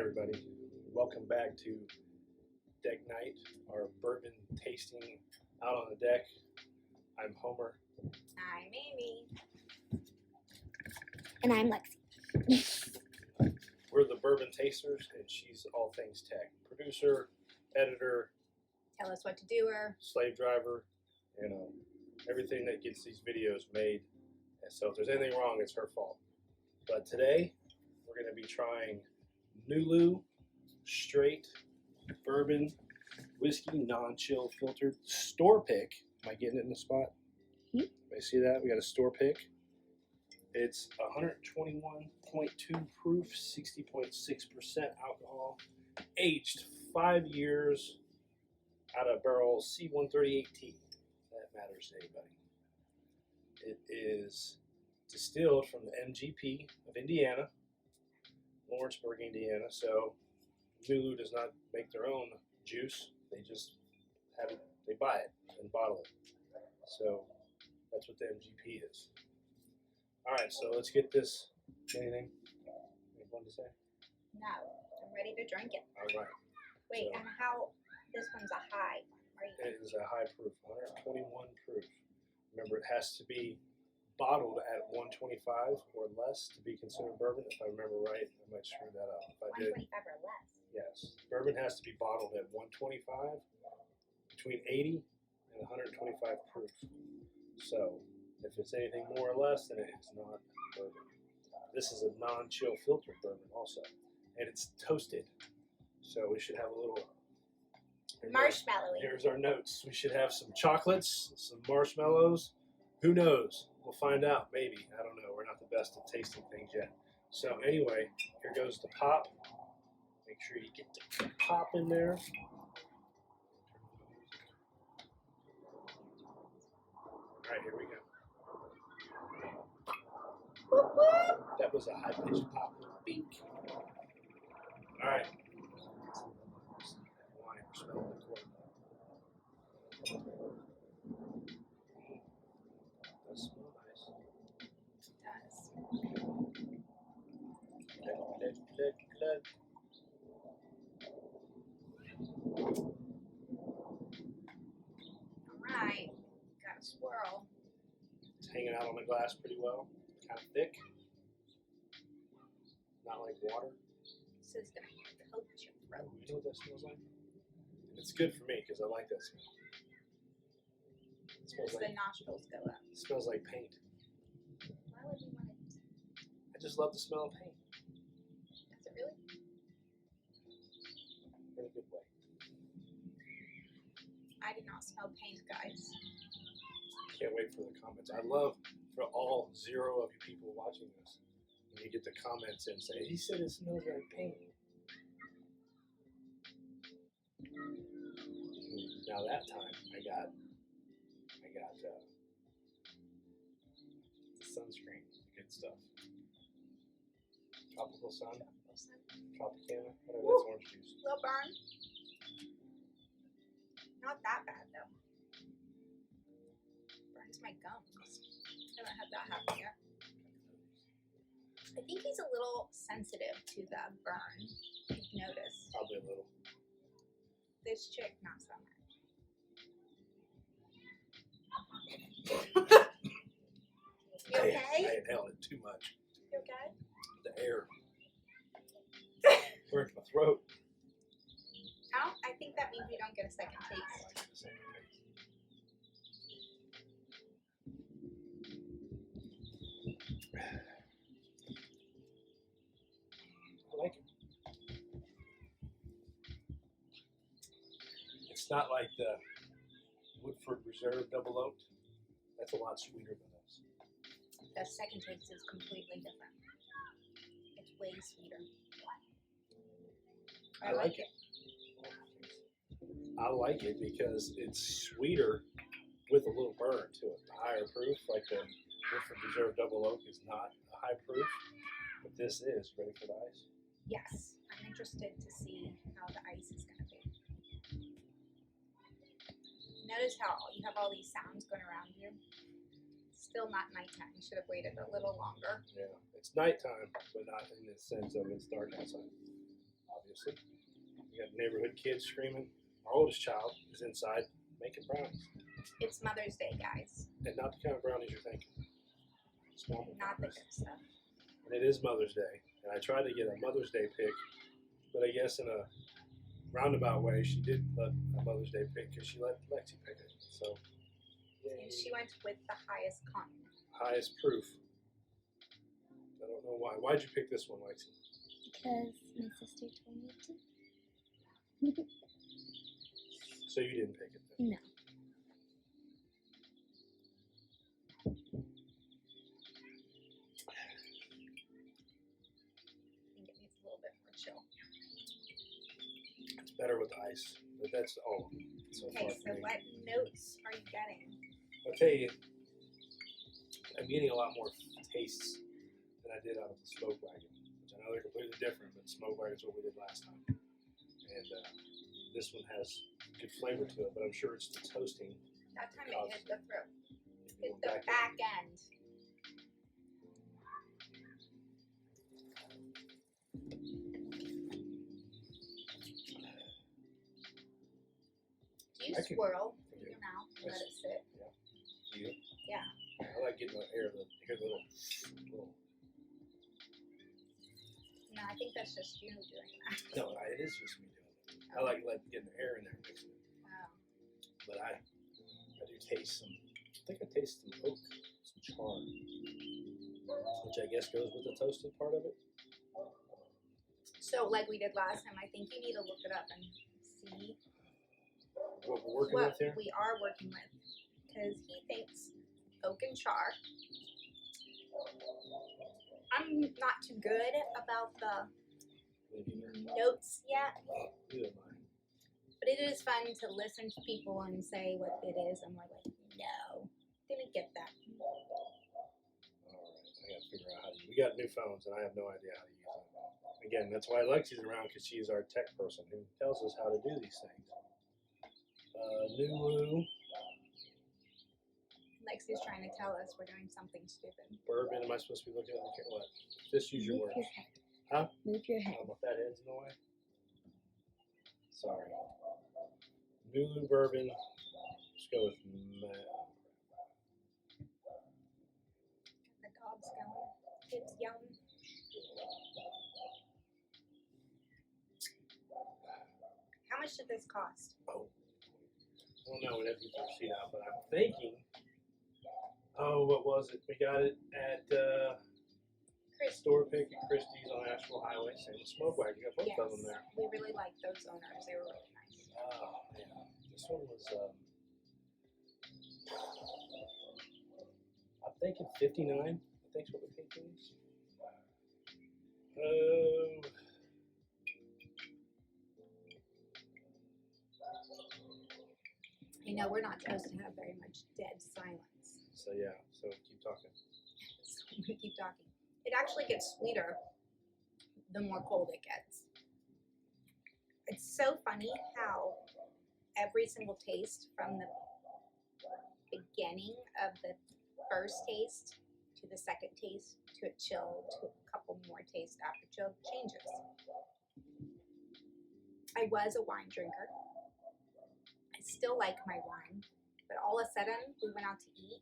everybody. Welcome back to Deck Night, our bourbon tasting out on the deck. I'm Homer. I'm Amy. And I'm Lexi. We're the bourbon tasters, and she's all things tech. Producer, editor, Tell us what to do her. slave driver, everything that gets these videos made. And so if there's anything wrong, it's her fault. But today, we're going to be trying Nulu straight bourbon whiskey, non-chill filtered store pick. Am I getting it in the spot? Hmm? I see that? We got a store pick. It's 121.2 proof, 60.6% alcohol, aged 5 years out of barrel C138T. That matters to anybody. It is distilled from the MGP of Indiana, Lawrenceburg, Indiana. So Nulu does not make their own juice. They just have it, they buy it and bottle it. So that's what the MGP is. All right, so let's get this. Anything to say? No, I'm ready to drink it. All right. Wait, So- and how? This one's a high, right? It is a high proof, 121 proof. Remember, it has to be bottled at 125 or less to be considered bourbon. If I remember right, I might screw that up. If I did, 125 or less. yes. Bourbon has to be bottled at 125, between 80 and 125 proof. So, if it's anything more or less, then it is not bourbon. This is a non-chill filtered bourbon also. And it's toasted. So we should have a little... Marshmallowy. Here's our notes. We should have some chocolates, some marshmallows. Who knows? We'll find out. Maybe. I don't know. We're not the best at tasting things yet. So anyway, here goes the pop. Make sure you get the pop in there. All right, here we go. Whoop, whoop. That was a high-pitched pop. Beak. All right. Wine smell the cork. Does smell nice. It does. Glug. All right. Got a swirl. It's hanging out on the glass pretty well. Kind of thick. Not like water. This is going to coat your throat. You know what that smells like? It's good for me because I like that smell. It smells As like, the nostrils go up. it smells like paint. Why would you want it? I just love the smell of paint Does it really? in a good way. I did not smell paint, guys. Can't wait for the comments. I love for all 0 of you people watching this. When you get the comments and say, he said it smells like paint. Now that time I got sunscreen, good stuff. Tropical sun, Tropicana, whatever, that's orange juice. Little burn. Not that bad though. Burns my gums. Haven't had that happen yet. I think he's a little sensitive to the burn. You've noticed. Probably a little. This chick, not so much. You okay? I inhaled it too much. You okay? The air burnt my throat. I think that means we don't get a second taste. I like it. It's not like the Woodford Reserve Double Oaked. That's a lot sweeter than this. The second taste is completely different. It's way sweeter. I like it. I like it because it's sweeter with a little burn to it. The higher proof, like the Woodford Reserve Double Oak, is not a high proof, but this is. Ready for the ice? Yes, I'm interested to see how the ice is going to be. Notice how you have all these sounds going around you. Still not nighttime. You should have waited a little longer. Yeah, it's nighttime, but not in the sense of it's dark outside. obviously. We got neighborhood kids screaming. Our oldest child is inside making brownies. It's Mother's Day, guys. And not the kind of brownies you're thinking. Small Not the brownies. good stuff. And it is Mother's Day. And I tried to get a Mother's Day pick, but I guess in a roundabout way, she did let a Mother's Day pick because she let Lexi pick it. So, And she went with the highest con. highest proof. I don't know why. Why'd you pick this one, Lexi? Because my sister told me to. So you didn't pick it then? No. I think it needs a little bit more chill. It's better with ice. But that's all. So Okay, far so for me. what notes are you getting? I'll tell you, I'm getting a lot more tastes than I did out of the smoke wagon, which I know they're completely different, but smoke wagon is what we did last time. And this one has good flavor to it, but I'm sure it's the toasting. That time it hit the throat. Hit Going the back back end. Do you I can- swirl I in do. your mouth and I let it sit? Do you? Yeah. I like getting the air, hear the little. No, I think that's just you doing that. No, it is just me doing it. I like getting the air in there, mixing it. Wow. But I do taste some. I think I taste some oak, some char, which I guess goes with the toasted part of it. So, like we did last time, I think you need to look it up and see What we're working what with here. we are working with. Because he thinks oak and char. I'm not too good about the notes yet, Neither am I. but it is fun to listen to people and say what it is. I'm like, no, didn't get that. Alright, I gotta figure out how to use it. We got new phones and I have no idea how to use them. Again, that's why Lexi's around, because she's our tech person who tells us how to do these things. Nulu Lexi's trying to tell us we're doing something stupid. Bourbon. Am I supposed to be looking at what? Just use your Move words. your head. Huh? Move your head. Oh, my fat head's in the way. Sorry. Nulu Bourbon. Let's go with The dog's going. It's yum. How much did this cost? I don't know. We'd have to get the receipt out, but I'm thinking. Oh, what was it? We got it at Christy. Store Pick at Christie's on Asheville Highway. Same with Smoke Wagon. You got both of them there. We really liked those owners. They were really nice. Oh, yeah. This one was, I'm thinking 59. I think's what we paid for these. You know, we're not supposed to have very much dead silence. So, yeah. So, keep talking. So I'm going to keep talking. It actually gets sweeter the more cold it gets. It's so funny how every single taste from the beginning of the first taste to the second taste to a chill to a couple more tastes after chill changes. I was a wine drinker. I still like my wine, but all of a sudden we went out to eat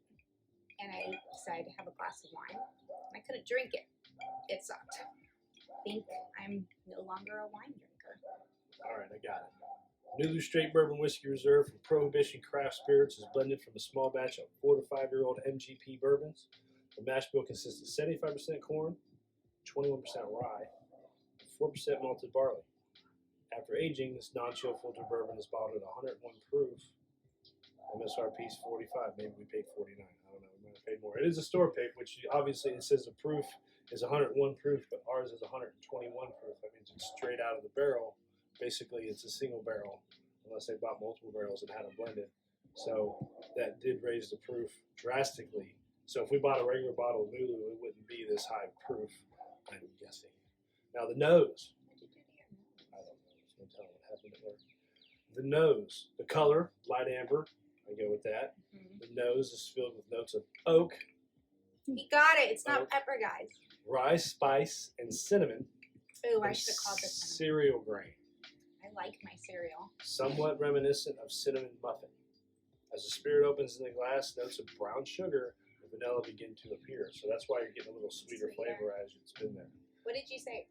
and I decided to have a glass of wine. I couldn't drink it. It sucked. I think I'm no longer a wine drinker. All right, I got it. Nulu Straight Bourbon Whiskey Reserve from Prohibition Craft Spirits is blended from a small batch of 4 to 5 year old MGP bourbons. The mash bill consists of 75% corn, 21% rye, and 4% malted barley. After aging, this non-chill filtered bourbon is bottled at 101 proof. MSRP is 45. Maybe we paid 49. I don't know. We might have paid more. It is a store pick, which obviously it says the proof is 101 proof, but ours is 121 proof. That means it's straight out of the barrel. Basically, it's a single barrel, unless they bought multiple barrels and had them blended. So that did raise the proof drastically. So if we bought a regular bottle of Nulu, it wouldn't be this high proof, I'm guessing. Now the nose. I don't know. There's no telling what happened to her. The nose, the color, light amber. I go with that. Mm-hmm. The nose is filled with notes of oak, He got it. It's not Oak. pepper, guys. rye, spice, and cinnamon. Ooh, I and should have called this cinnamon. cereal grain, I like my cereal. somewhat reminiscent of cinnamon muffin. As the spirit opens in the glass, notes of brown sugar and vanilla begin to appear. So that's why you're getting a little sweeter flavor as it's been there. What did you say?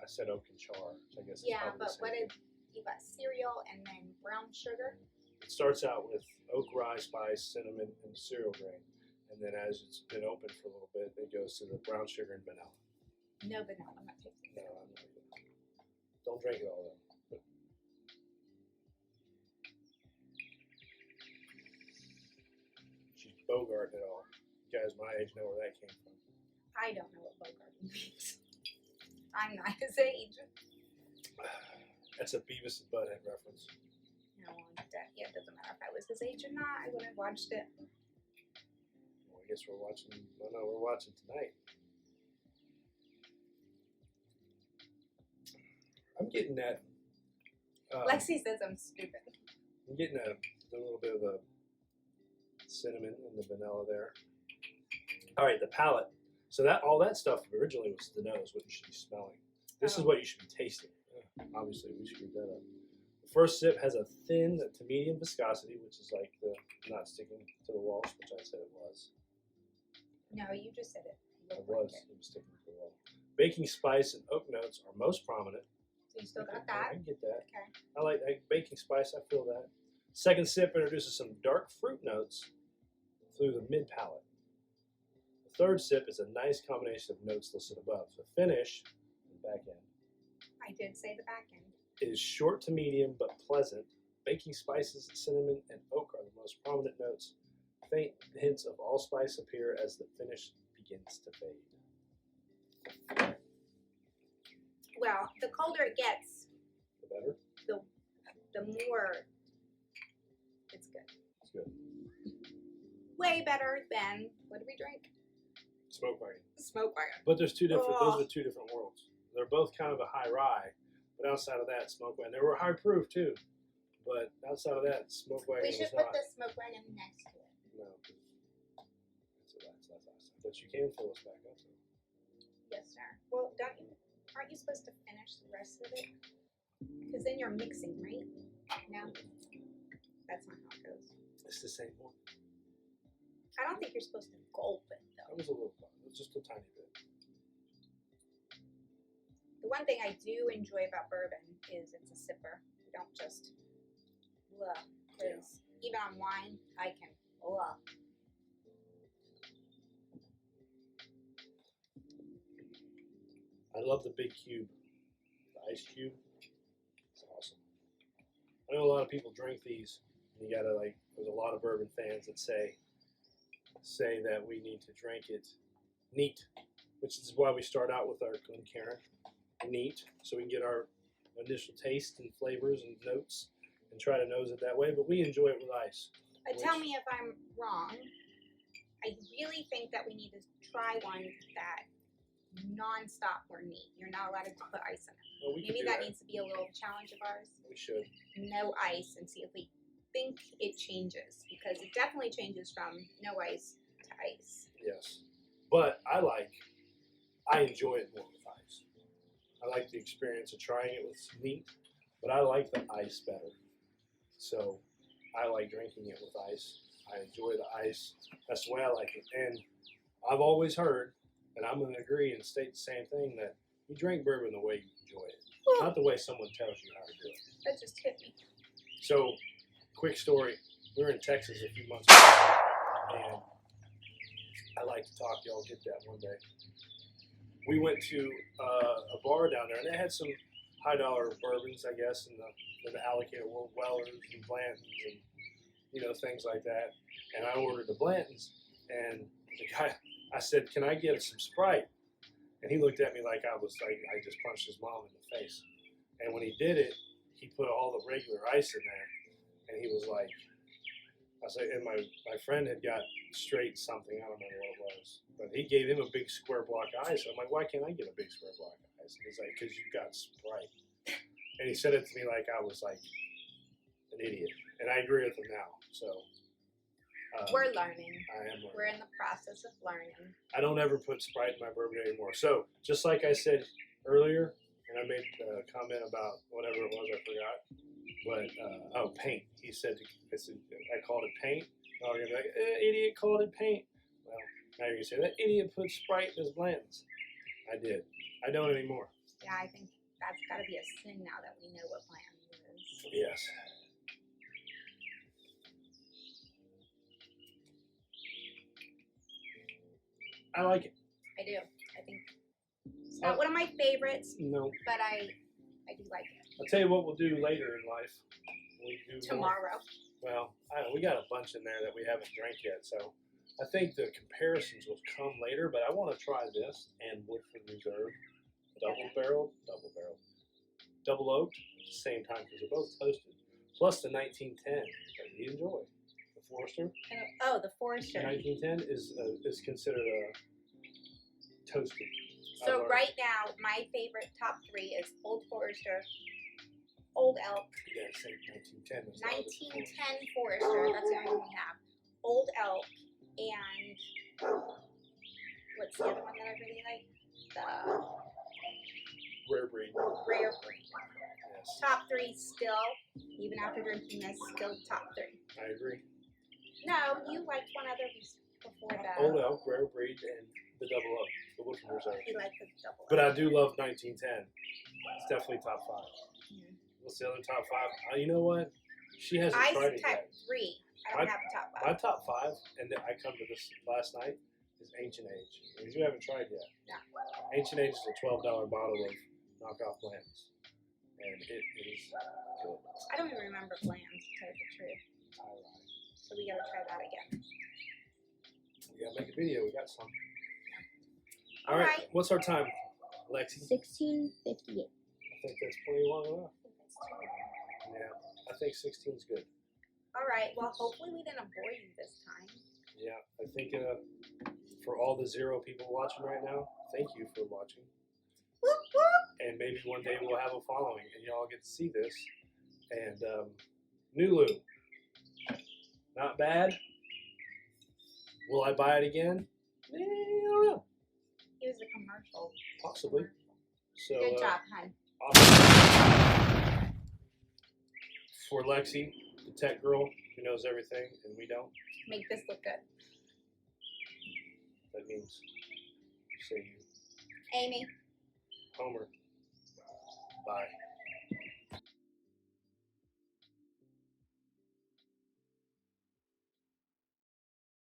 I said oak and char. So I guess it's Yeah, probably the but same what thing. did you got? Cereal and then brown sugar. It starts out with oak, rye, spice, cinnamon, and cereal grain. And then as it's been open for a little bit, it goes to the brown sugar and vanilla. No vanilla. I'm not tasting No, it. I'm not gonna- Don't drink it all though. She's bogarting it all. You guys my age know where that came from. I don't know what Bogart means. I'm not his age. That's a Beavis and Butthead reference. No, yeah, it doesn't matter if I was his age or not. I would have watched it. Well, I guess we're watching. Well, no, we're watching tonight. I'm getting that. Lexi says I'm stupid. I'm getting a little bit of the cinnamon and the vanilla there. All right, the palate. So that all that stuff originally was the nose, what you should be smelling. This is what you should be tasting. Obviously, we screwed that up. The first sip has a thin to medium viscosity, which is like the not sticking to the walls, which I said it was. No, you just said it. It was sticking to the wall. Baking spice and oak notes are most prominent. So you still got I that? can get that. Okay. I like baking spice. I feel that. Second sip introduces some dark fruit notes through the mid palate. The third sip is a nice combination of notes listed above. The finish, the back end, I did say the back end. is short to medium but pleasant. Baking spices, cinnamon, and oak are the most prominent notes. Faint hints of allspice appear as the finish begins to fade. Well, the colder it gets, The better? the more it's good. It's good. Way better than, what did we drink? Smoke wagon. Smoke wagon. But there's two different. Oh. Those are two different worlds. They're both kind of a high rye, but outside of that, smoke wagon. They were high proof too, but outside of that, smoke wagon We should was put not. the smoke wagon next to it. No, that's awesome. But you can fill us back up. So. Yes, sir. Well, aren't you supposed to finish the rest of it? Because then you're mixing, right? No? That's not how it goes. It's the same one. I don't think you're supposed to gulp it, That though. was a little. It was just a tiny bit. The one thing I do enjoy about bourbon is it's a sipper. You don't just, because even on wine, I can, I love the big cube, the ice cube. It's awesome. I know a lot of people drink these. And you gotta like. There's a lot of bourbon fans that say that we need to drink it neat, which is why we start out with our Glencairn neat, so we can get our initial taste and flavors and notes and try to nose it that way. But we enjoy it with ice. Tell me if I'm wrong. I really think that we need to try one that non-stop or neat. You're not allowed to put ice in it. Well, we can Maybe do that needs to be a little challenge of ours. We should. No ice, and see if we think it changes, because it definitely changes from no ice to ice. Yes, but I enjoy it more with ice. I like the experience of trying it with neat, but I like the ice better. So I like drinking it with ice. I enjoy the ice. That's the way I like it. And I've always heard, and I'm going to agree and state the same thing, that you drink bourbon the way you enjoy it, not the way someone tells you how to do it. That just hit me. So, quick story. We were in Texas a few months ago, and I like to talk. Y'all get that one day. We went to a bar down there, and they had some high-dollar bourbons, I guess, in the allocated world, Wellers and Blantons and, things like that. And I ordered the Blantons, and the guy, I said, "Can I get some Sprite?" And he looked at me like I just punched his mom in the face. And when he did it, he put all the regular ice in there. And he was like, I said, and my friend had got straight something, I don't know what it was, but he gave him a big square block of ice. I'm like, why can't I get a big square block of ice? And he's like, because you got Sprite. And he said it to me like I was like an idiot. And I agree with him now. So We're learning. I am learning. We're in the process of learning. I don't ever put Sprite in my bourbon anymore. So just like I said earlier, and I made a comment about whatever it was, I forgot. But paint. He said I called it paint. Oh, you're gonna be like, idiot called it paint. Well, now you're gonna say that idiot put Sprite in his blends. I did. I don't anymore. Yeah, I think that's got to be a sin now that we know what bland is. Yes. I like it. I do. I think it's not one of my favorites, No. but I do like it. I'll tell you what we'll do later in life. We do Tomorrow. Well, we got a bunch in there that we haven't drank yet, so I think the comparisons will come later. But I want to try this and Woodford Reserve, double oaked at the same time because they're both toasted. Plus the 1910 that we enjoy, the Forester. Oh, the Forester. The 1910 is considered a toasted. So right now, my favorite top 3 is Old Forester, Old Elk, Yeah, say 1910. 1910 Forester. That's the only one we have. Old Elk, and what's the other one that I really like? The Rare breed. Rare Breed. Yes, Top 3 still, even after drinking this, still top 3. I agree. No, you liked one other before that. Old Elk, Rare breed, and the double oak, the Woodford Reserve. You like the double. But I do love 1910. It's definitely top 5. Mhm. What's the other top 5? You know what? She hasn't I tried it type yet. 3. I don't have a top 5. My top 5, and then I come to this last night, is Ancient Age. Because you haven't tried yet. No. Ancient Age is a $12 bottle of knockoff blends. And it is good. I don't even remember Bland's, to tell you the truth. All right. So we gotta try that again. We gotta make a video. We got some. All All right. right. What's our time, Lexi? 1658. I think that's plenty long enough. Yeah. I think 16 is good. All right. Well, hopefully we didn't bore you this time. Yeah. I think for all the 0 people watching right now, thank you for watching. Whoop, whoop. And maybe one day we'll have a following and y'all get to see this. And Nulu, not bad. Will I buy it again? I don't know. It was a commercial. Possibly. So Good job, hon. awesome. For Lexi, the tech girl who knows everything and we don't, Make this look good. that means say you. Amy. Homer. Bye.